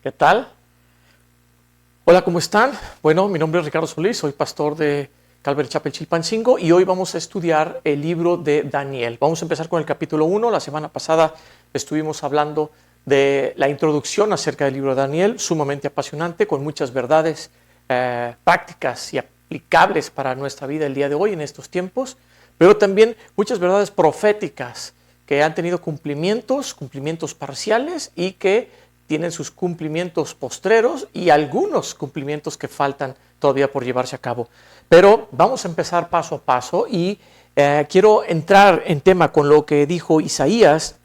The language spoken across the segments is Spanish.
¿Qué tal? Hola, ¿cómo están? Bueno, mi nombre es Ricardo Solís, soy pastor de Calvary Chapel Chilpancingo y hoy vamos a estudiar el libro de Daniel. Vamos a empezar con el capítulo 1. La semana pasada estuvimos hablando de la introducción acerca del libro de Daniel, sumamente apasionante, con muchas verdades prácticas y aplicables para nuestra vida el día de hoy en estos tiempos, pero también muchas verdades proféticas que han tenido cumplimientos parciales y que tienen sus cumplimientos postreros y algunos cumplimientos que faltan todavía por llevarse a cabo. Pero vamos a empezar paso a paso y quiero entrar en tema con lo que dijo Isaías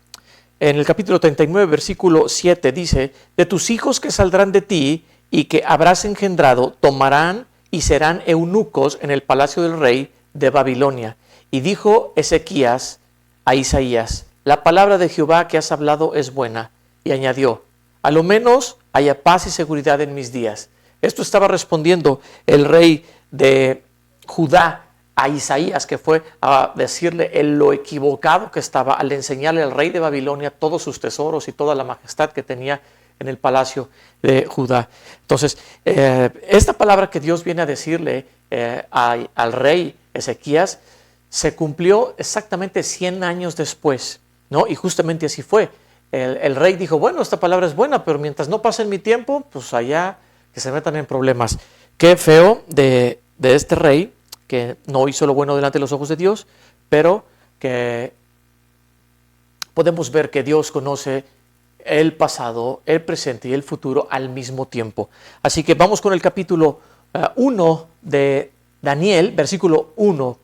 en el capítulo 39, versículo 7. Dice: de tus hijos que saldrán de ti y que habrás engendrado, tomarán y serán eunucos en el palacio del rey de Babilonia. Y dijo Ezequías a Isaías: la palabra de Jehová que has hablado es buena. Y añadió: a lo menos haya paz y seguridad en mis días. Esto estaba respondiendo el rey de Judá a Isaías, que fue a decirle lo equivocado que estaba al enseñarle al rey de Babilonia todos sus tesoros y toda la majestad que tenía en el palacio de Judá. Entonces, esta palabra que Dios viene a decirle al rey Ezequías se cumplió exactamente 100 años después, ¿no? Y justamente así fue. El rey dijo: bueno, esta palabra es buena, pero mientras no pase mi tiempo, pues allá que se metan en problemas. Qué feo de este rey, que no hizo lo bueno delante de los ojos de Dios, pero que podemos ver que Dios conoce el pasado, el presente y el futuro al mismo tiempo. Así que vamos con el capítulo 1 de Daniel, versículo 1.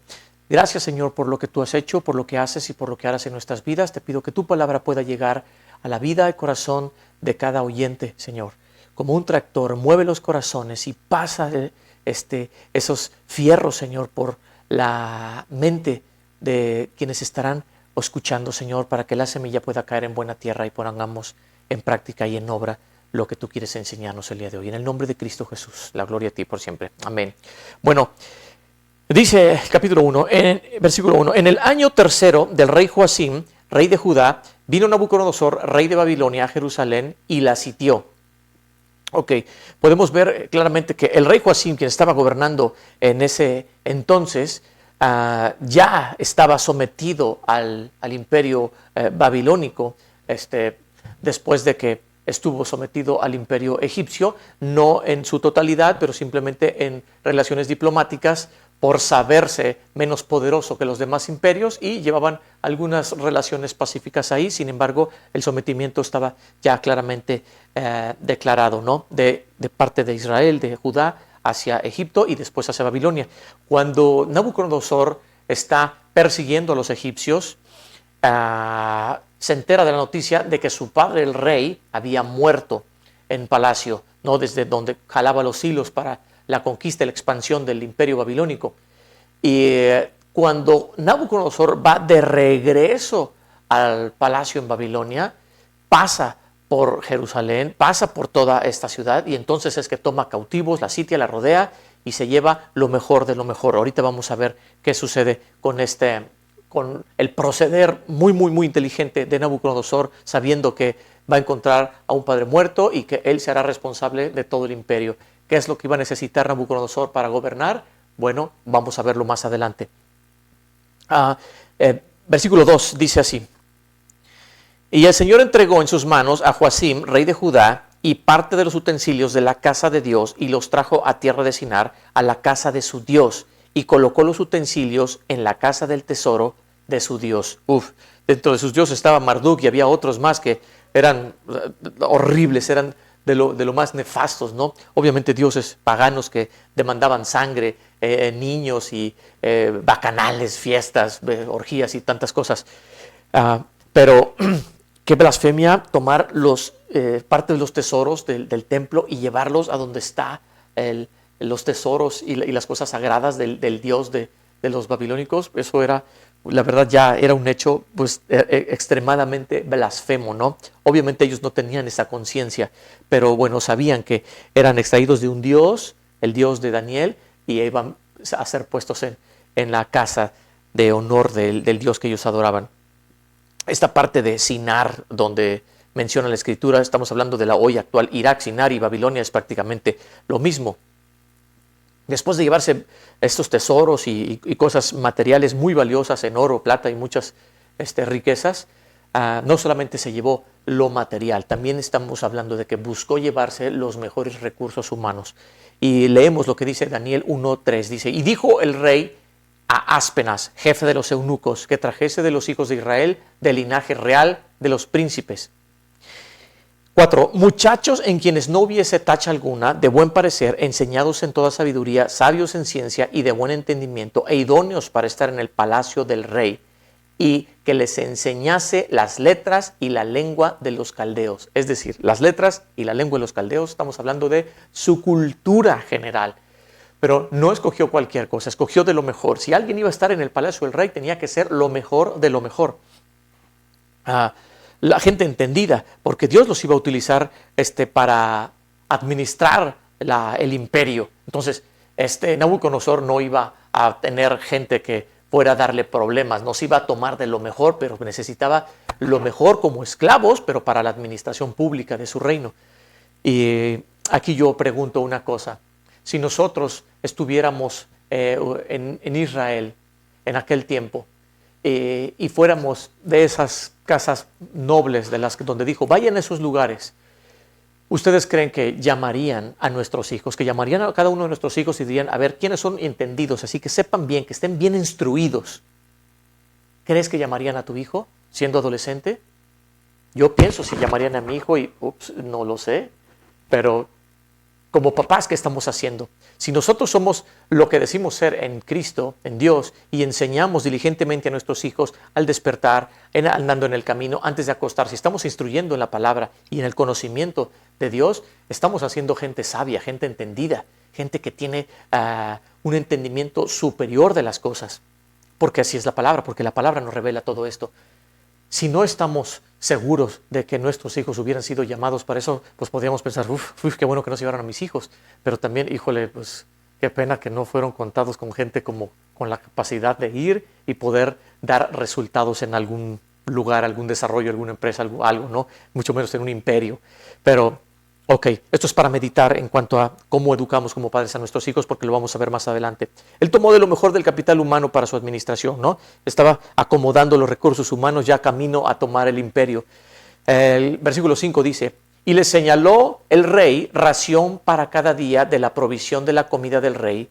Gracias, Señor, por lo que tú has hecho, por lo que haces y por lo que harás en nuestras vidas. Te pido que tu palabra pueda llegar a la vida y corazón de cada oyente, Señor. Como un tractor, mueve los corazones y pasa esos fierros, Señor, por la mente de quienes estarán escuchando, Señor, para que la semilla pueda caer en buena tierra y pongamos en práctica y en obra lo que tú quieres enseñarnos el día de hoy. En el nombre de Cristo Jesús, la gloria a ti por siempre. Amén. Bueno, dice capítulo 1, versículo 1, en el año tercero del rey Joacim, rey de Judá, vino Nabucodonosor, rey de Babilonia, a Jerusalén y la sitió. Ok, podemos ver claramente que el rey Joacim, quien estaba gobernando en ese entonces, ya estaba sometido al imperio babilónico, después de que estuvo sometido al imperio egipcio, no en su totalidad, pero simplemente en relaciones diplomáticas, por saberse menos poderoso que los demás imperios, y llevaban algunas relaciones pacíficas ahí. Sin embargo, el sometimiento estaba ya claramente declarado, ¿no? De parte de Israel, de Judá, hacia Egipto y después hacia Babilonia. Cuando Nabucodonosor está persiguiendo a los egipcios, se entera de la noticia de que su padre, el rey, había muerto en palacio, ¿no? Desde donde jalaba los hilos para la conquista y la expansión del imperio babilónico. Y cuando Nabucodonosor va de regreso al palacio en Babilonia, pasa por Jerusalén, pasa por toda esta ciudad, y entonces es que toma cautivos, la sitia, la rodea y se lleva lo mejor de lo mejor. Ahorita vamos a ver qué sucede con el proceder muy inteligente de Nabucodonosor, sabiendo que va a encontrar a un padre muerto y que él será responsable de todo el imperio. ¿Qué es lo que iba a necesitar Nabucodonosor para gobernar? Bueno, vamos a verlo más adelante. Versículo 2 dice así: y el Señor entregó en sus manos a Joacim, rey de Judá, y parte de los utensilios de la casa de Dios, y los trajo a tierra de Sinar, a la casa de su Dios, y colocó los utensilios en la casa del tesoro de su Dios. Dentro de sus dioses estaba Marduk y había otros más que eran horribles, eran de lo más nefastos, ¿no? Obviamente dioses paganos que demandaban sangre, niños y bacanales, fiestas, orgías y tantas cosas. Pero qué blasfemia tomar parte de los tesoros del templo y llevarlos a donde está los tesoros y las cosas sagradas del Dios de los babilónicos. Eso era, la verdad, ya era un hecho pues extremadamente blasfemo, ¿no? Obviamente ellos no tenían esa conciencia, pero bueno, sabían que eran extraídos de un Dios, el Dios de Daniel, y iban a ser puestos en la casa de honor del Dios que ellos adoraban. Esta parte de Sinar, donde menciona la Escritura. Estamos hablando de la hoy actual Irak, Sinar y Babilonia, es prácticamente lo mismo. Después de llevarse estos tesoros y cosas materiales muy valiosas en oro, plata y muchas riquezas, no solamente se llevó lo material, también estamos hablando de que buscó llevarse los mejores recursos humanos. Y leemos lo que dice Daniel 1:3, dice: y dijo el rey a Aspenas, jefe de los eunucos, que trajese de los hijos de Israel, del linaje real de los príncipes. 4. Muchachos en quienes no hubiese tacha alguna, de buen parecer, enseñados en toda sabiduría, sabios en ciencia y de buen entendimiento, e idóneos para estar en el palacio del rey, y que les enseñase las letras y la lengua de los caldeos. Es decir, las letras y la lengua de los caldeos, estamos hablando de su cultura general. Pero no escogió cualquier cosa, escogió de lo mejor. Si alguien iba a estar en el palacio del rey, tenía que ser lo mejor de lo mejor. La gente entendida, porque Dios los iba a utilizar para administrar el imperio. Entonces, Nabucodonosor no iba a tener gente que fuera a darle problemas, nos iba a tomar de lo mejor, pero necesitaba lo mejor como esclavos, pero para la administración pública de su reino. Y aquí yo pregunto una cosa: si nosotros estuviéramos en Israel en aquel tiempo y fuéramos de esas casas nobles donde dijo, vayan a esos lugares, ¿ustedes creen que llamarían a nuestros hijos, que llamarían a cada uno de nuestros hijos y dirían, a ver, quiénes son entendidos, así que sepan bien, que estén bien instruidos? ¿Crees que llamarían a tu hijo siendo adolescente? Yo pienso si llamarían a mi hijo y, no lo sé, pero como papás, ¿qué estamos haciendo? Si nosotros somos lo que decimos ser en Cristo, en Dios, y enseñamos diligentemente a nuestros hijos al despertar, andando en el camino, antes de acostarse, estamos instruyendo en la palabra y en el conocimiento de Dios, estamos haciendo gente sabia, gente entendida, gente que tiene un entendimiento superior de las cosas, porque así es la palabra, porque la palabra nos revela todo esto. Si no estamos seguros de que nuestros hijos hubieran sido llamados para eso, pues podríamos pensar, qué bueno que no se llevaron a mis hijos, pero también, híjole, pues qué pena que no fueron contados con gente con la capacidad de ir y poder dar resultados en algún lugar, algún desarrollo, alguna empresa, algo, ¿no? Mucho menos en un imperio. Pero, ok, esto es para meditar en cuanto a cómo educamos como padres a nuestros hijos, porque lo vamos a ver más adelante. Él tomó de lo mejor del capital humano para su administración, ¿no? Estaba acomodando los recursos humanos ya camino a tomar el imperio. El versículo 5 dice, y le señaló el rey ración para cada día de la provisión de la comida del rey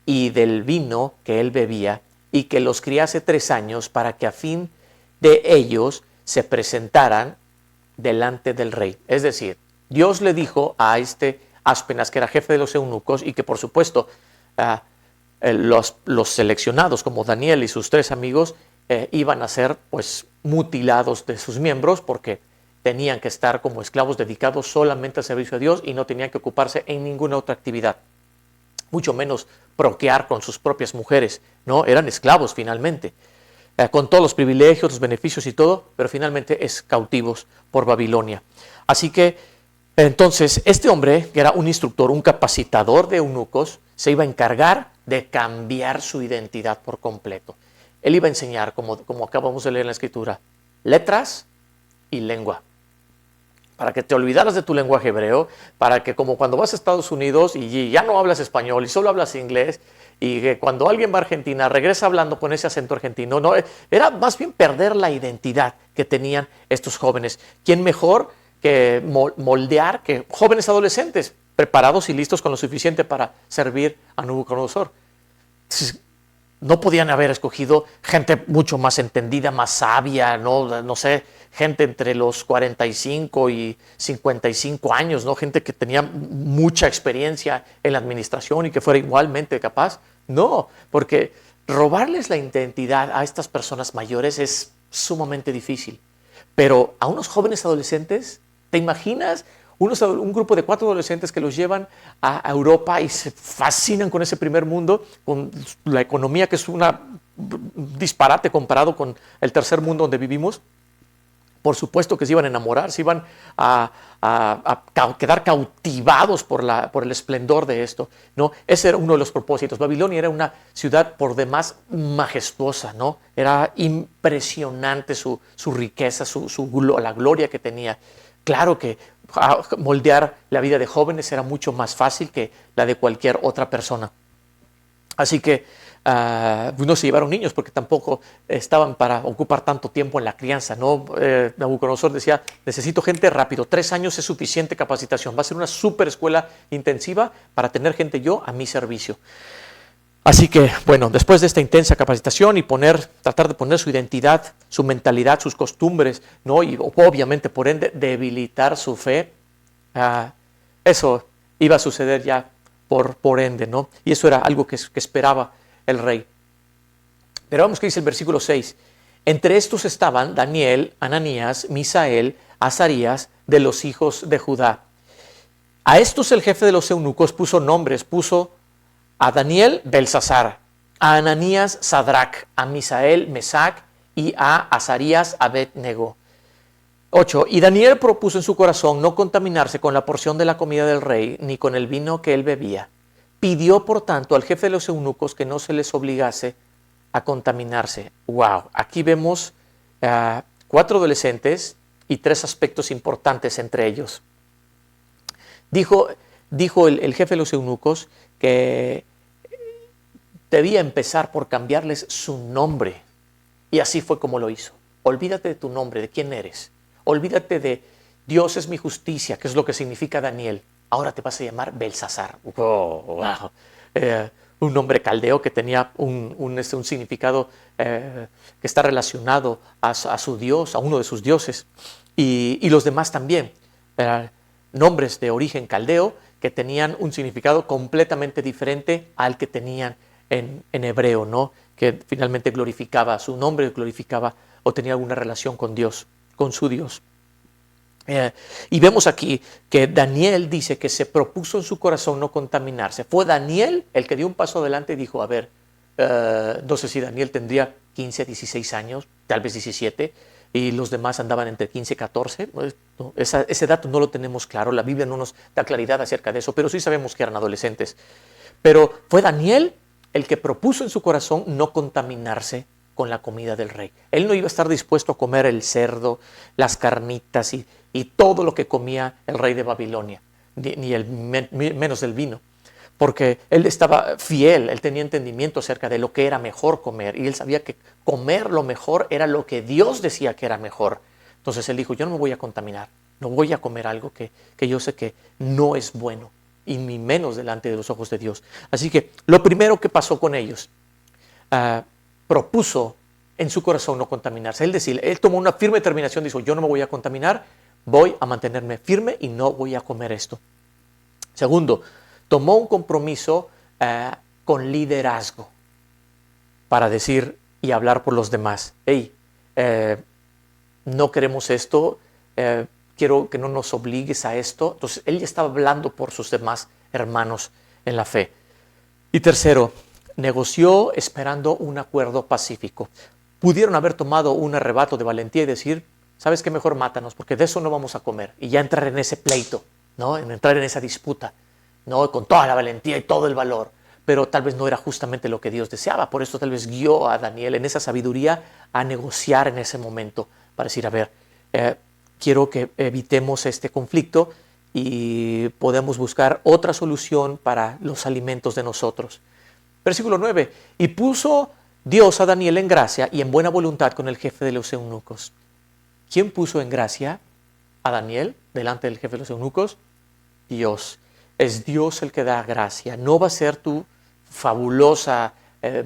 y del vino que él bebía, y que los criase 3 años para que a fin de ellos se presentaran delante del rey. Es decir, Dios le dijo a Aspenas, que era jefe de los eunucos, y que por supuesto los seleccionados como Daniel y sus 3 amigos iban a ser pues mutilados de sus miembros, porque tenían que estar como esclavos dedicados solamente al servicio a Dios y no tenían que ocuparse en ninguna otra actividad, mucho menos procrear con sus propias mujeres, ¿no? Eran esclavos finalmente, con todos los privilegios, los beneficios y todo, pero finalmente es cautivos por Babilonia. Así que entonces este hombre, que era un instructor, un capacitador de eunucos, se iba a encargar de cambiar su identidad por completo. Él iba a enseñar, como acabamos de leer en la Escritura, letras y lengua, para que te olvidaras de tu lenguaje hebreo, para que como cuando vas a Estados Unidos y ya no hablas español y solo hablas inglés, y que cuando alguien va a Argentina regresa hablando con ese acento argentino, no, era más bien perder la identidad que tenían estos jóvenes. ¿Quién mejor que moldear que jóvenes adolescentes preparados y listos con lo suficiente para servir a Nabucodonosor? No podían haber escogido gente mucho más entendida, más sabia, no sé, gente entre los 45 y 55 años, ¿no? Gente que tenía mucha experiencia en la administración y que fuera igualmente capaz. No, porque robarles la identidad a estas personas mayores es sumamente difícil. Pero a unos jóvenes adolescentes, ¿te imaginas? Un grupo de 4 adolescentes que los llevan a Europa y se fascinan con ese primer mundo, con la economía que es un disparate comparado con el tercer mundo donde vivimos. Por supuesto que se iban a enamorar, se iban a quedar cautivados por el esplendor de esto, ¿no? Ese era uno de los propósitos. Babilonia era una ciudad por demás majestuosa, ¿no? Era impresionante su riqueza, la gloria que tenía. Claro que moldear la vida de jóvenes era mucho más fácil que la de cualquier otra persona. Así que no se llevaron niños porque tampoco estaban para ocupar tanto tiempo en la crianza, ¿no? Nabucodonosor decía, necesito gente rápido, 3 años es suficiente capacitación, va a ser una super escuela intensiva para tener gente yo a mi servicio. Así que, bueno, después de esta intensa capacitación y tratar de poner su identidad, su mentalidad, sus costumbres, ¿no? Y obviamente, por ende, debilitar su fe, eso iba a suceder ya por ende, ¿no? Y eso era algo que esperaba el rey. Pero vamos que dice el versículo 6. Entre estos estaban Daniel, Ananías, Misael, Azarías, de los hijos de Judá. A estos el jefe de los eunucos puso nombres, puso a Daniel, Belsasar, a Ananías, Sadrac, a Misael, Mesac y a Azarías, Abed-nego. 8. Y Daniel propuso en su corazón no contaminarse con la porción de la comida del rey, ni con el vino que él bebía. Pidió, por tanto, al jefe de los eunucos que no se les obligase a contaminarse. ¡Wow! Aquí vemos 4 adolescentes y 3 aspectos importantes entre ellos. Dijo el jefe de los eunucos que debía empezar por cambiarles su nombre. Y así fue como lo hizo. Olvídate de tu nombre, de quién eres. Olvídate de Dios es mi justicia, que es lo que significa Daniel. Ahora te vas a llamar Belsasar. Wow. Un nombre caldeo que tenía un significado que está relacionado a su Dios, a uno de sus dioses. Y los demás también. Nombres de origen caldeo que tenían un significado completamente diferente al que tenían en hebreo, ¿no? Que finalmente glorificaba su nombre, glorificaba o tenía alguna relación con Dios, con su Dios. Y vemos aquí que Daniel dice que se propuso en su corazón no contaminarse. Fue Daniel el que dio un paso adelante y dijo, a ver, no sé si Daniel tendría 15, 16 años, tal vez 17, y los demás andaban entre 15 y 14. No, ese dato no lo tenemos claro, la Biblia no nos da claridad acerca de eso, pero sí sabemos que eran adolescentes. Pero fue Daniel el que propuso en su corazón no contaminarse con la comida del rey. Él no iba a estar dispuesto a comer el cerdo, las carnitas y todo lo que comía el rey de Babilonia, menos el vino, porque él estaba fiel, él tenía entendimiento acerca de lo que era mejor comer y él sabía que comer lo mejor era lo que Dios decía que era mejor. Entonces él dijo, yo no me voy a contaminar, no voy a comer algo que yo sé que no es bueno y ni menos delante de los ojos de Dios. Así que lo primero que pasó con ellos, propuso en su corazón no contaminarse. Él tomó una firme determinación, dijo, yo no me voy a contaminar, voy a mantenerme firme y no voy a comer esto. Segundo, tomó un compromiso con liderazgo para decir y hablar por los demás. Hey, no queremos esto, quiero que no nos obligues a esto. Entonces, él ya estaba hablando por sus demás hermanos en la fe. Y tercero, negoció esperando un acuerdo pacífico. Pudieron haber tomado un arrebato de valentía y decir, ¿sabes qué? Mejor mátanos, porque de eso no vamos a comer. Y ya entrar en ese pleito, ¿no? Entrar en esa disputa, ¿no? Con toda la valentía y todo el valor. Pero tal vez no era justamente lo que Dios deseaba. Por eso tal vez guió a Daniel en esa sabiduría a negociar en ese momento para decir, a ver, quiero que evitemos este conflicto y podemos buscar otra solución para los alimentos de nosotros. Versículo 9. Y puso Dios a Daniel en gracia y en buena voluntad con el jefe de los eunucos. ¿Quién puso en gracia a Daniel delante del jefe de los eunucos? Dios. Es Dios el que da gracia. No va a ser tu fabulosa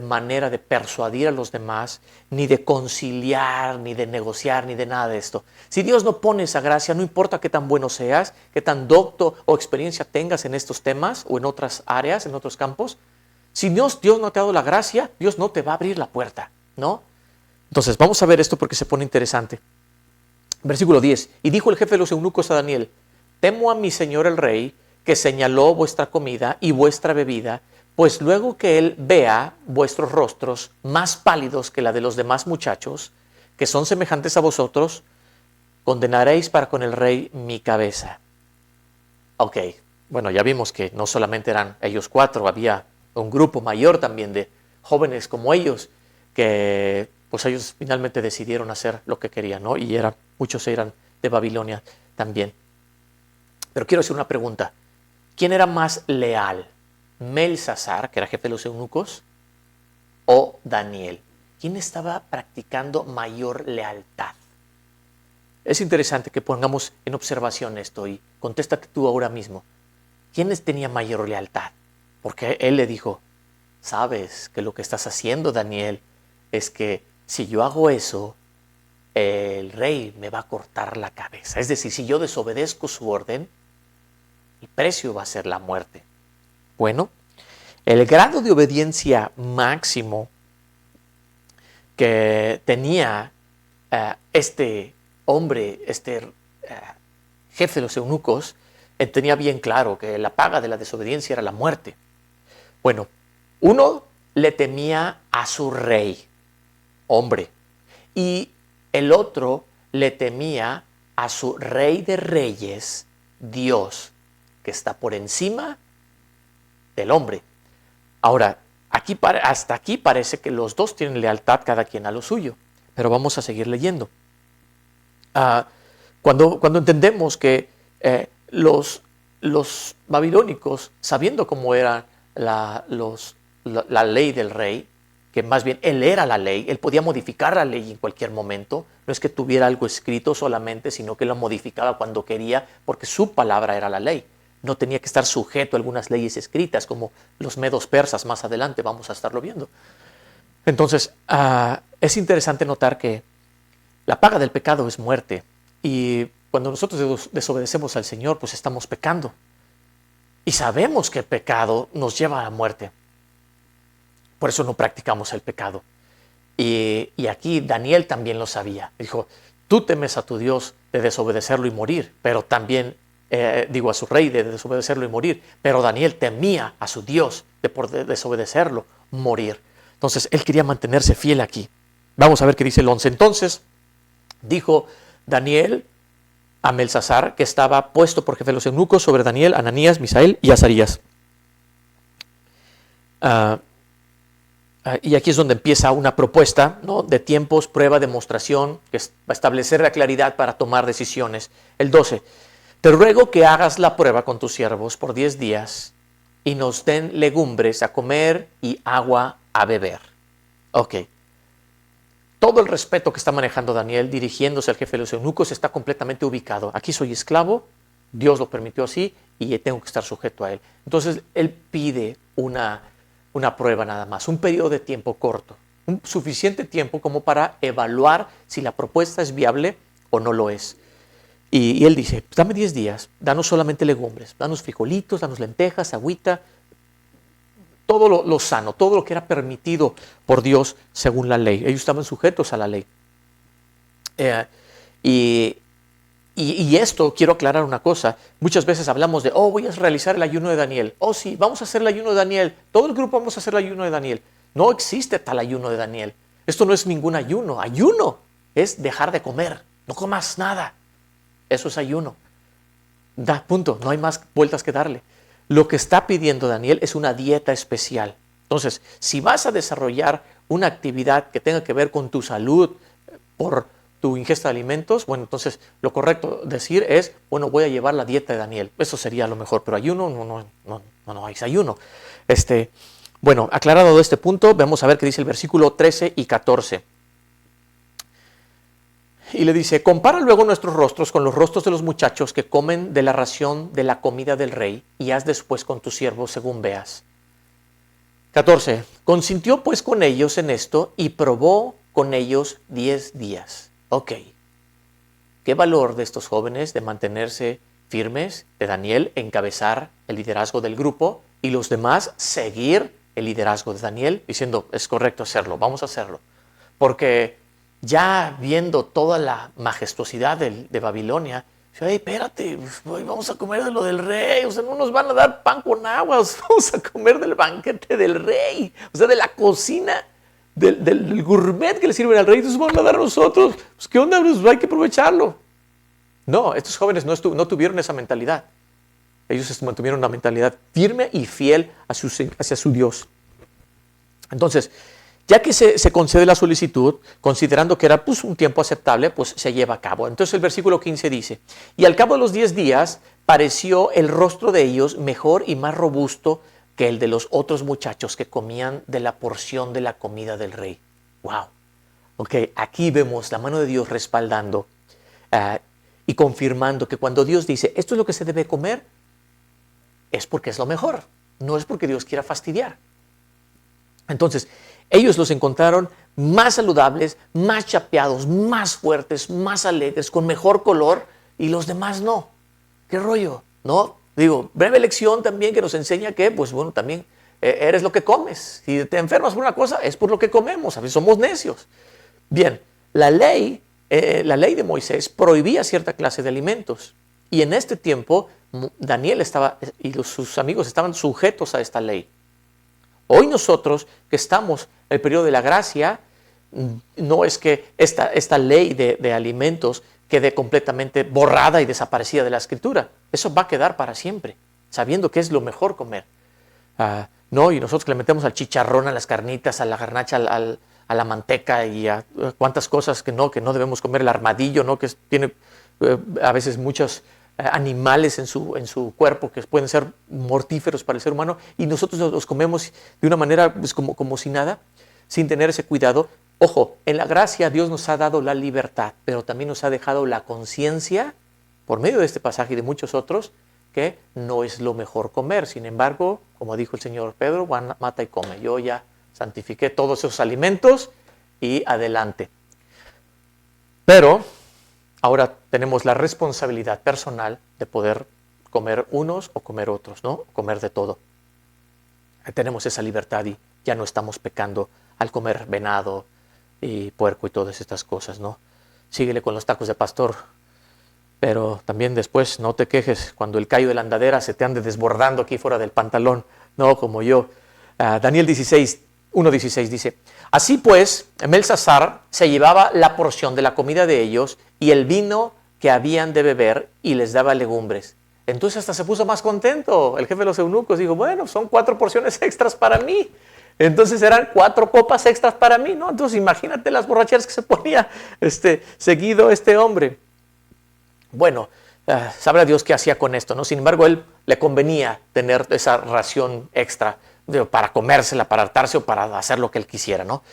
manera de persuadir a los demás, ni de conciliar, ni de negociar, ni de nada de esto. Si Dios no pone esa gracia, no importa qué tan bueno seas, qué tan docto o experiencia tengas en estos temas o en otras áreas, en otros campos, si Dios no te ha dado la gracia, Dios no te va a abrir la puerta, ¿no? Entonces, vamos a ver esto porque se pone interesante. Versículo 10. Y dijo el jefe de los eunucos a Daniel, temo a mi señor el rey, que señaló vuestra comida y vuestra bebida, pues luego que él vea vuestros rostros más pálidos que la de los demás muchachos, que son semejantes a vosotros, condenaréis para con el rey mi cabeza. Ok, bueno, ya vimos que no solamente eran ellos 4, había un grupo mayor también de jóvenes como ellos, que pues ellos finalmente decidieron hacer lo que querían, ¿no? Y muchos eran de Babilonia. también. Pero quiero hacer una pregunta. ¿Quién era más leal? ¿Belsasar, que era jefe de los eunucos, o Daniel? ¿Quién estaba practicando mayor lealtad? Es interesante que pongamos en observación esto y contéstate tú ahora mismo. ¿Quién tenía mayor lealtad? Porque él le dijo, sabes que lo que estás haciendo, Daniel, es que si yo hago eso, el rey me va a cortar la cabeza. Es decir, si yo desobedezco su orden, el precio va a ser la muerte. Bueno, el grado de obediencia máximo que tenía este hombre, jefe de los eunucos, él tenía bien claro que la paga de la desobediencia era la muerte. Bueno, uno le temía a su rey, hombre, y el otro le temía a su rey de reyes, Dios, que está por encima del hombre. Ahora, hasta aquí parece que los dos tienen lealtad cada quien a lo suyo, pero vamos a seguir leyendo. Cuando entendemos que los babilónicos, sabiendo cómo era la ley del rey, que más bien él era la ley, él podía modificar la ley en cualquier momento, no es que tuviera algo escrito solamente, sino que lo modificaba cuando quería, porque su palabra era la ley. No tenía que estar sujeto a algunas leyes escritas, como los medos persas más adelante, vamos a estarlo viendo. Entonces, es interesante notar que la paga del pecado es muerte, y cuando nosotros desobedecemos al Señor, pues estamos pecando. Y sabemos que el pecado nos lleva a la muerte. Por eso no practicamos el pecado. Y aquí Daniel también lo sabía. Dijo, tú temes a tu Dios de desobedecerlo y morir, pero también, a su rey de desobedecerlo y morir, pero Daniel temía a su Dios de por desobedecerlo, morir. Entonces, él quería mantenerse fiel aquí. Vamos a ver qué dice el 11. Entonces, dijo Daniel a Belsasar, que estaba puesto por jefe de los eunucos sobre Daniel, Ananías, Misael y Azarías. Y aquí es donde empieza una propuesta, ¿no?, de tiempos, prueba, demostración, que va a establecer la claridad para tomar decisiones. El 12. Te ruego que hagas la prueba con tus siervos por 10 días y nos den legumbres a comer y agua a beber. Ok. Todo el respeto que está manejando Daniel dirigiéndose al jefe de los eunucos está completamente ubicado. Aquí soy esclavo, Dios lo permitió así y tengo que estar sujeto a él. Entonces él pide una prueba nada más, un periodo de tiempo corto, un suficiente tiempo como para evaluar si la propuesta es viable o no lo es. Y él dice, pues dame 10 días, danos solamente legumbres, danos frijolitos, danos lentejas, agüita, todo lo sano, todo lo que era permitido por Dios según la ley. Ellos estaban sujetos a la ley. Y esto, quiero aclarar una cosa. Muchas veces hablamos de, voy a realizar el ayuno de Daniel. Sí, vamos a hacer el ayuno de Daniel. Todo el grupo vamos a hacer el ayuno de Daniel. No existe tal ayuno de Daniel. Esto no es ningún ayuno. Ayuno es dejar de comer. No comas nada. Eso es ayuno. Punto. No hay más vueltas que darle. Lo que está pidiendo Daniel es una dieta especial. Entonces, si vas a desarrollar una actividad que tenga que ver con tu salud por tu ingesta de alimentos, bueno, entonces lo correcto decir es, bueno, voy a llevar la dieta de Daniel. Eso sería lo mejor, pero ayuno, no hay ayuno. Bueno, aclarado este punto, vamos a ver qué dice el versículo 13 y 14. Y le dice, compara luego nuestros rostros con los rostros de los muchachos que comen de la ración de la comida del rey y haz después con tus siervos según veas. 14. Consintió pues con ellos en esto y probó con ellos 10 días. Ok. ¿Qué valor de estos jóvenes de mantenerse firmes, de Daniel encabezar el liderazgo del grupo y los demás seguir el liderazgo de Daniel diciendo, es correcto hacerlo, vamos a hacerlo? Porque ya viendo toda la majestuosidad de Babilonia, dice, espérate, vamos a comer de lo del rey, o sea, no nos van a dar pan con agua, vamos a comer del banquete del rey, o sea, de la cocina, del gourmet que le sirven al rey, entonces van a dar a nosotros, pues qué onda, pues hay que aprovecharlo. No, estos jóvenes no tuvieron esa mentalidad. Ellos mantuvieron una mentalidad firme y fiel hacia su Dios. Entonces, Ya que se concede la solicitud, considerando que era pues, un tiempo aceptable, pues se lleva a cabo. Entonces el versículo 15 dice, y al cabo de los 10 días pareció el rostro de ellos mejor y más robusto que el de los otros muchachos que comían de la porción de la comida del rey. ¡Wow! Ok, aquí vemos la mano de Dios respaldando y confirmando que cuando Dios dice, esto es lo que se debe comer, es porque es lo mejor, no es porque Dios quiera fastidiar. Entonces, ellos los encontraron más saludables, más chapeados, más fuertes, más alegres, con mejor color, y los demás no. ¿Qué rollo? ¿No? Digo, breve lección también que nos enseña que, pues bueno, también eres lo que comes. Si te enfermas por una cosa, es por lo que comemos. A veces somos necios. Bien, la ley de Moisés prohibía cierta clase de alimentos. Y en este tiempo, Daniel y sus amigos estaban sujetos a esta ley. Hoy nosotros que estamos en el periodo de la gracia, no es que esta ley de alimentos quede completamente borrada y desaparecida de la Escritura. Eso va a quedar para siempre, sabiendo que es lo mejor comer. No, y nosotros que le metemos al chicharrón, a las carnitas, a la garnacha, a la manteca y a cuantas cosas que no debemos comer, el armadillo, ¿no? Que tiene a veces muchos animales en su cuerpo que pueden ser mortíferos para el ser humano, y nosotros los comemos de una manera pues, como si nada, sin tener ese cuidado. Ojo, en la gracia Dios nos ha dado la libertad, pero también nos ha dejado la conciencia, por medio de este pasaje y de muchos otros, que no es lo mejor comer. Sin embargo, como dijo el Señor Pedro, mata y come. Yo ya santifiqué todos esos alimentos y adelante. Pero ahora tenemos la responsabilidad personal de poder comer unos o comer otros, ¿no? Comer de todo. Tenemos esa libertad y ya no estamos pecando al comer venado y puerco y todas estas cosas, ¿no? Síguele con los tacos de pastor, pero también después no te quejes cuando el callo de la andadera se te ande desbordando aquí fuera del pantalón, no como yo. Daniel 1:16 dice, así pues, Belsasar se llevaba la porción de la comida de ellos y el vino que habían de beber y les daba legumbres. Entonces hasta se puso más contento. El jefe de los eunucos dijo, bueno, son 4 porciones extras para mí. Entonces eran 4 copas extras para mí, ¿no? Entonces imagínate las borracheras que se ponía seguido este hombre. Bueno, sabrá Dios qué hacía con esto, ¿no? Sin embargo, él le convenía tener esa ración extra para comérsela, para hartarse o para hacer lo que él quisiera, ¿no?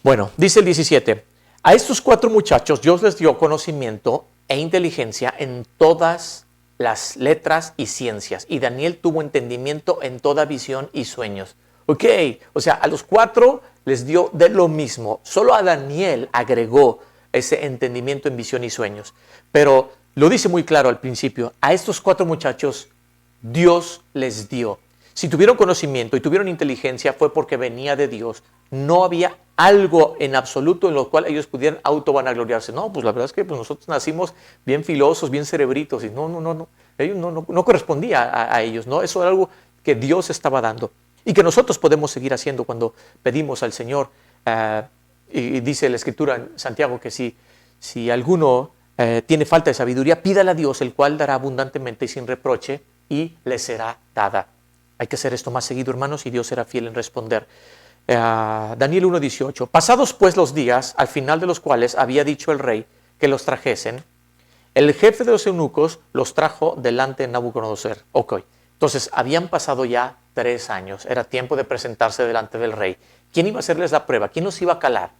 Bueno, dice el 17, a estos 4 muchachos Dios les dio conocimiento e inteligencia en todas las letras y ciencias, y Daniel tuvo entendimiento en toda visión y sueños. Ok, o sea, a los 4 les dio de lo mismo, solo a Daniel agregó ese entendimiento en visión y sueños. Pero lo dice muy claro al principio, a estos 4 muchachos Dios les dio. Si tuvieron conocimiento y tuvieron inteligencia fue porque venía de Dios. No había algo en absoluto en lo cual ellos pudieran autovanagloriarse. No, pues la verdad es que pues nosotros nacimos bien filosos, bien cerebritos, y no. Ellos no correspondía a ellos, ¿no? Eso era algo que Dios estaba dando y que nosotros podemos seguir haciendo cuando pedimos al Señor. Y dice la Escritura en Santiago que si alguno tiene falta de sabiduría, pídale a Dios, el cual dará abundantemente y sin reproche, y le será dada. Hay que hacer esto más seguido, hermanos, y Dios será fiel en responder. Daniel 1:18. Pasados pues los días, al final de los cuales había dicho el rey que los trajesen, el jefe de los eunucos los trajo delante de Nabucodonosor. Ok, entonces habían pasado ya 3 años. Era tiempo de presentarse delante del rey. ¿Quién iba a hacerles la prueba? ¿Quién los iba a calar?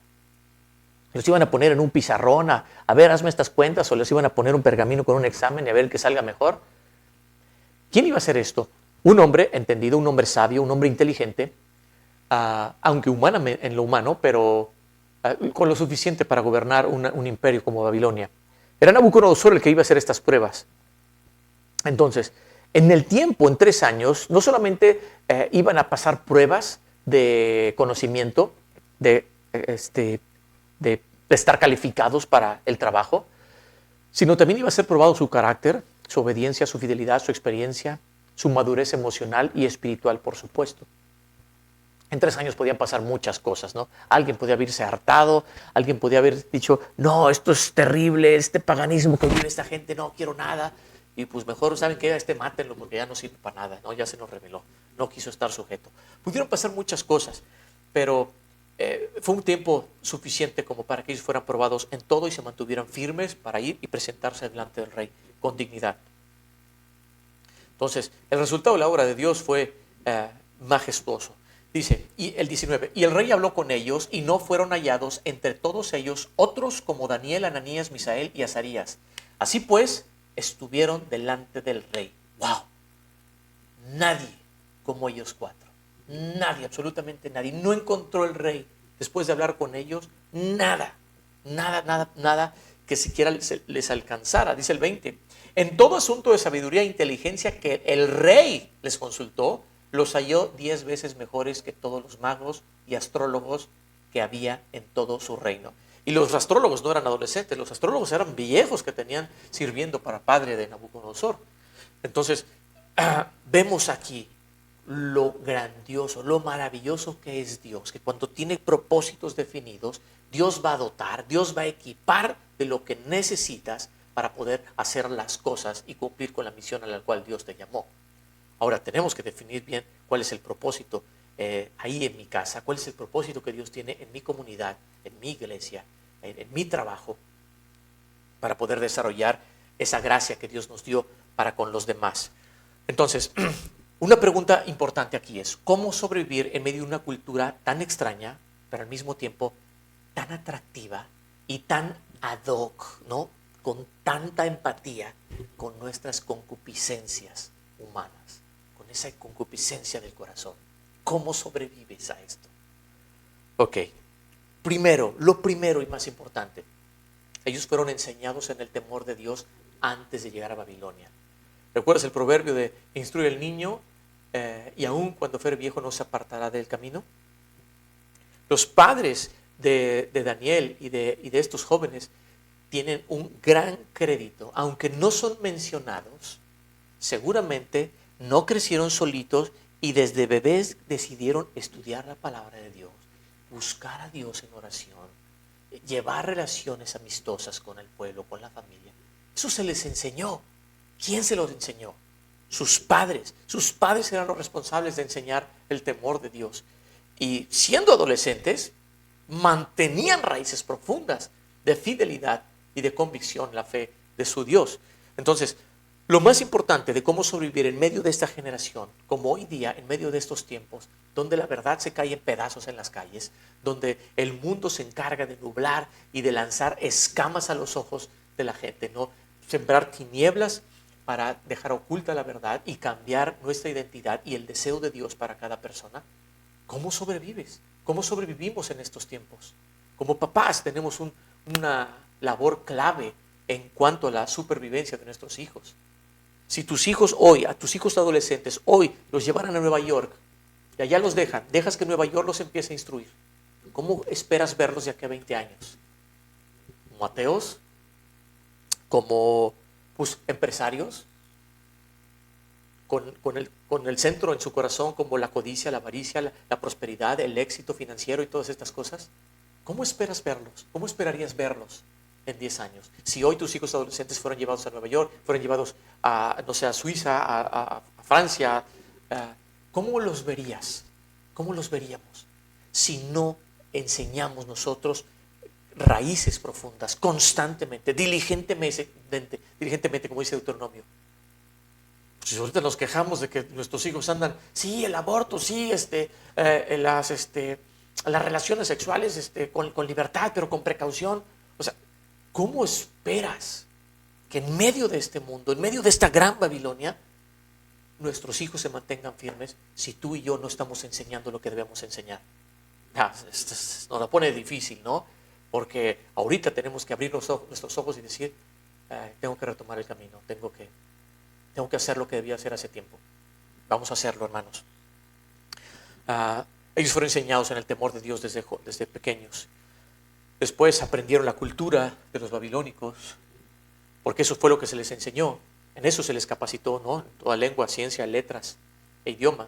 ¿Los iban a poner en un pizarrón a ver, hazme estas cuentas? ¿O les iban a poner un pergamino con un examen y a ver el que salga mejor? ¿Quién iba a hacer esto? Un hombre entendido, un hombre sabio, un hombre inteligente, aunque en lo humano, pero con lo suficiente para gobernar un imperio como Babilonia. Era Nabucodonosor el que iba a hacer estas pruebas. Entonces, en el tiempo, en 3 años, no solamente iban a pasar pruebas de conocimiento, de estar calificados para el trabajo, sino también iba a ser probado su carácter, su obediencia, su fidelidad, su experiencia, su madurez emocional y espiritual, por supuesto. En 3 años podían pasar muchas cosas, ¿no? Alguien podía haberse hartado, alguien podía haber dicho, no, esto es terrible, este paganismo que vive esta gente, no quiero nada. Y pues mejor, ¿saben qué? Mátenlo porque ya no sirve para nada, ¿no? Ya se nos reveló, no quiso estar sujeto. Pudieron pasar muchas cosas, pero fue un tiempo suficiente como para que ellos fueran probados en todo y se mantuvieran firmes para ir y presentarse delante del rey con dignidad. Entonces, el resultado de la obra de Dios fue majestuoso. Dice, y el 19, y el rey habló con ellos y no fueron hallados entre todos ellos otros como Daniel, Ananías, Misael y Azarías. Así pues, estuvieron delante del rey. ¡Wow! Nadie como ellos cuatro. Nadie, absolutamente nadie. No encontró el rey, después de hablar con ellos, nada que siquiera les alcanzara. Dice el 20, en todo asunto de sabiduría e inteligencia que el rey les consultó, los halló 10 veces mejores que todos los magos y astrólogos que había en todo su reino. Y los astrólogos no eran adolescentes, los astrólogos eran viejos que tenían sirviendo para padre de Nabucodonosor. Entonces, vemos aquí lo grandioso, lo maravilloso que es Dios, que cuando tiene propósitos definidos, Dios va a dotar, Dios va a equipar de lo que necesitas para poder hacer las cosas y cumplir con la misión a la cual Dios te llamó. Ahora tenemos que definir bien cuál es el propósito ahí en mi casa, cuál es el propósito que Dios tiene en mi comunidad, en mi iglesia, en mi trabajo, para poder desarrollar esa gracia que Dios nos dio para con los demás. Entonces, una pregunta importante aquí es, ¿cómo sobrevivir en medio de una cultura tan extraña, pero al mismo tiempo tan atractiva y tan ad hoc, ¿no? Con tanta empatía con nuestras concupiscencias humanas, con esa concupiscencia del corazón? ¿Cómo sobrevives a esto? Ok, lo primero y más importante, ellos fueron enseñados en el temor de Dios antes de llegar a Babilonia. ¿Recuerdas el proverbio de instruye al niño y aun cuando fuere viejo no se apartará del camino? Los padres de Daniel y de estos jóvenes tienen un gran crédito, aunque no son mencionados, seguramente no crecieron solitos y desde bebés decidieron estudiar la palabra de Dios, buscar a Dios en oración, llevar relaciones amistosas con el pueblo, con la familia. Eso se les enseñó. ¿Quién se los enseñó? Sus padres. Sus padres eran los responsables de enseñar el temor de Dios. Y siendo adolescentes, mantenían raíces profundas de fidelidad y de convicción en la fe de su Dios. Entonces, lo más importante de cómo sobrevivir en medio de esta generación, como hoy día, en medio de estos tiempos, donde la verdad se cae en pedazos en las calles, donde el mundo se encarga de nublar y de lanzar escamas a los ojos de la gente, ¿no? Sembrar tinieblas para dejar oculta la verdad y cambiar nuestra identidad y el deseo de Dios para cada persona. ¿Cómo sobrevives? ¿Cómo sobrevivimos en estos tiempos? Como papás tenemos una labor clave en cuanto a la supervivencia de nuestros hijos. Si tus hijos hoy, a tus hijos adolescentes, hoy los llevaran a Nueva York y allá los dejas que Nueva York los empiece a instruir, ¿cómo esperas verlos de aquí a 20 años? ¿Como ateos? ¿Como empresarios? Con el centro en su corazón como la codicia, la avaricia, la prosperidad, el éxito financiero y todas estas cosas. ¿Cómo esperas verlos? ¿Cómo esperarías verlos en 10 años? Si hoy tus hijos adolescentes fueron llevados a Nueva York, fueron llevados a Suiza, a Francia, ¿cómo los verías? ¿Cómo los veríamos? Si no enseñamos nosotros raíces profundas, constantemente, diligentemente, como dice Deuteronomio. Pues ahorita nos quejamos de que nuestros hijos andan, sí, el aborto, sí, las relaciones sexuales con libertad, pero con precaución. O sea, ¿cómo esperas que en medio de este mundo, en medio de esta gran Babilonia, nuestros hijos se mantengan firmes si tú y yo no estamos enseñando lo que debemos enseñar? Nos la pone difícil, ¿no? Porque ahorita tenemos que abrir nuestros ojos y decir, tengo que retomar el camino, tengo que hacer lo que debía hacer hace tiempo. Vamos a hacerlo, hermanos. Ellos fueron enseñados en el temor de Dios desde pequeños. Después aprendieron la cultura de los babilónicos, porque eso fue lo que se les enseñó. En eso se les capacitó, ¿no? En toda lengua, ciencia, letras e idioma.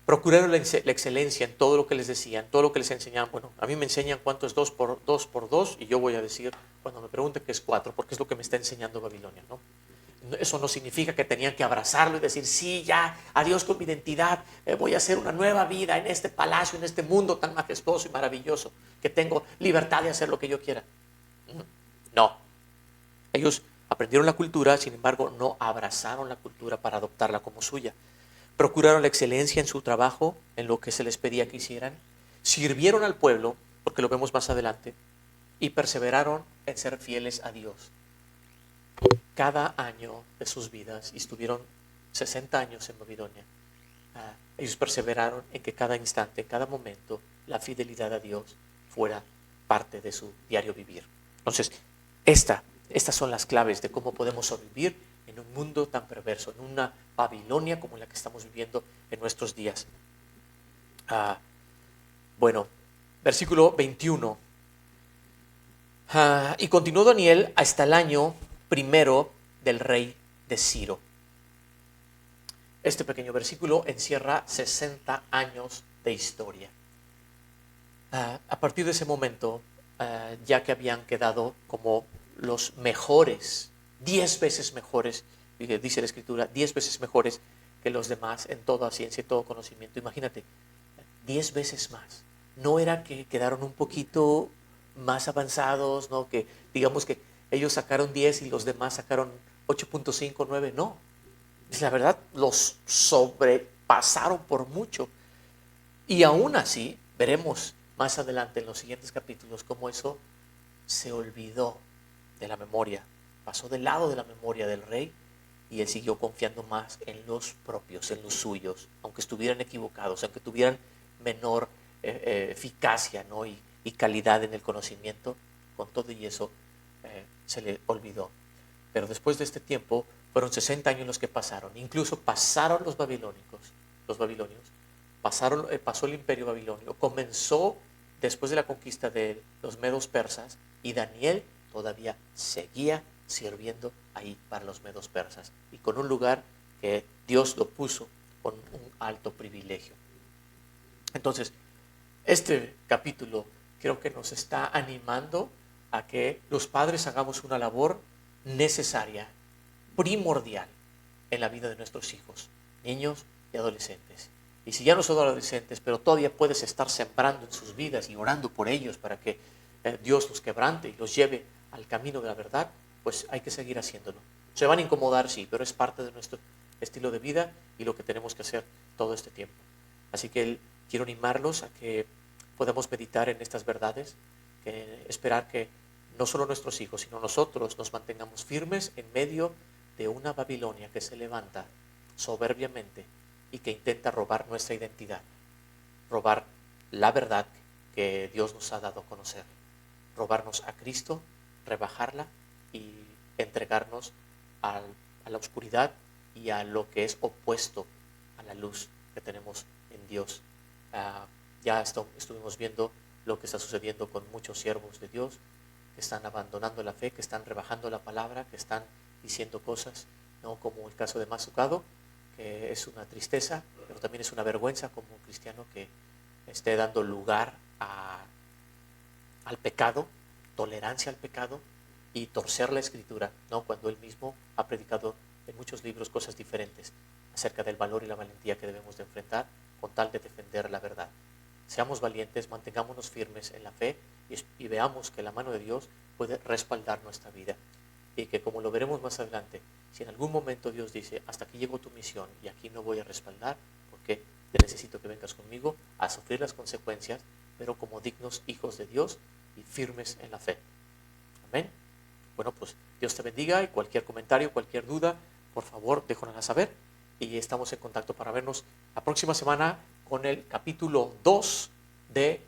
Procuraron la excelencia en todo lo que les decían, todo lo que les enseñaban. Bueno, a mí me enseñan cuánto es 2 por 2 y yo voy a decir, cuando me pregunten qué es 4, porque es lo que me está enseñando Babilonia, ¿no? Eso no significa que tenían que abrazarlo y decir, sí, ya, adiós con mi identidad, voy a hacer una nueva vida en este palacio, en este mundo tan majestuoso y maravilloso, que tengo libertad de hacer lo que yo quiera. No, ellos aprendieron la cultura, sin embargo, no abrazaron la cultura para adoptarla como suya. Procuraron la excelencia en su trabajo, en lo que se les pedía que hicieran, sirvieron al pueblo, porque lo vemos más adelante, y perseveraron en ser fieles a Dios. Cada año de sus vidas, y estuvieron 60 años en Babilonia, ellos perseveraron en que cada instante, en cada momento, la fidelidad a Dios fuera parte de su diario vivir. Entonces, estas son las claves de cómo podemos sobrevivir en un mundo tan perverso, en una Babilonia como la que estamos viviendo en nuestros días. Bueno, versículo 21. Y continuó Daniel hasta el año primero del rey de Ciro. Este pequeño versículo encierra 60 años de historia. A partir de ese momento, ya que habían quedado como los mejores, 10 veces mejores, dice la Escritura, 10 veces mejores que los demás en toda ciencia y todo conocimiento. Imagínate, 10 veces más. No era que quedaron un poquito más avanzados, ¿no? Que digamos que ellos sacaron 10 y los demás sacaron 8.5, 9, no. La verdad, los sobrepasaron por mucho. Y aún así, veremos más adelante en los siguientes capítulos cómo eso se olvidó de la memoria, pasó del lado de la memoria del rey y él siguió confiando más en los propios, en los suyos, aunque estuvieran equivocados, aunque tuvieran menor eficacia, ¿no? y calidad en el conocimiento, con todo y eso se le olvidó. Pero después de este tiempo, fueron 60 años los que pasaron, incluso pasaron los babilonios, pasó el imperio babilonio, comenzó después de la conquista de los medos persas y Daniel todavía seguía sirviendo ahí para los medos persas y con un lugar que Dios lo puso con un alto privilegio. Entonces, este capítulo creo que nos está animando a que los padres hagamos una labor necesaria, primordial en la vida de nuestros hijos, niños y adolescentes. Y si ya no son adolescentes, pero todavía puedes estar sembrando en sus vidas y orando por ellos para que Dios los quebrante y los lleve al camino de la verdad, pues hay que seguir haciéndolo. Se van a incomodar, sí, pero es parte de nuestro estilo de vida y lo que tenemos que hacer todo este tiempo. Así que quiero animarlos a que podamos meditar en estas verdades, esperar que no solo nuestros hijos, sino nosotros nos mantengamos firmes en medio de una Babilonia que se levanta soberbiamente y que intenta robar nuestra identidad, robar la verdad que Dios nos ha dado a conocer, robarnos a Cristo, rebajarla y entregarnos a la oscuridad y a lo que es opuesto a la luz que tenemos en Dios. Ya estuvimos viendo lo que está sucediendo con muchos siervos de Dios que están abandonando la fe, que están rebajando la palabra, que están diciendo cosas, ¿no? Como el caso de Masucado, que es una tristeza, pero también es una vergüenza como cristiano que esté dando lugar al pecado, tolerancia al pecado y torcer la Escritura, ¿no? Cuando él mismo ha predicado en muchos libros cosas diferentes acerca del valor y la valentía que debemos de enfrentar con tal de defender la verdad. Seamos valientes, mantengámonos firmes en la fe y veamos que la mano de Dios puede respaldar nuestra vida. Y que, como lo veremos más adelante, si en algún momento Dios dice, hasta aquí llegó tu misión y aquí no voy a respaldar, porque te necesito que vengas conmigo a sufrir las consecuencias, pero como dignos hijos de Dios y firmes en la fe. Amén. Bueno, pues Dios te bendiga y cualquier comentario, cualquier duda, por favor, déjanosla saber. Y estamos en contacto para vernos la próxima semana con el capítulo 2 del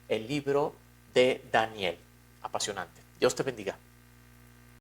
libro de Daniel. Apasionante. Dios te bendiga.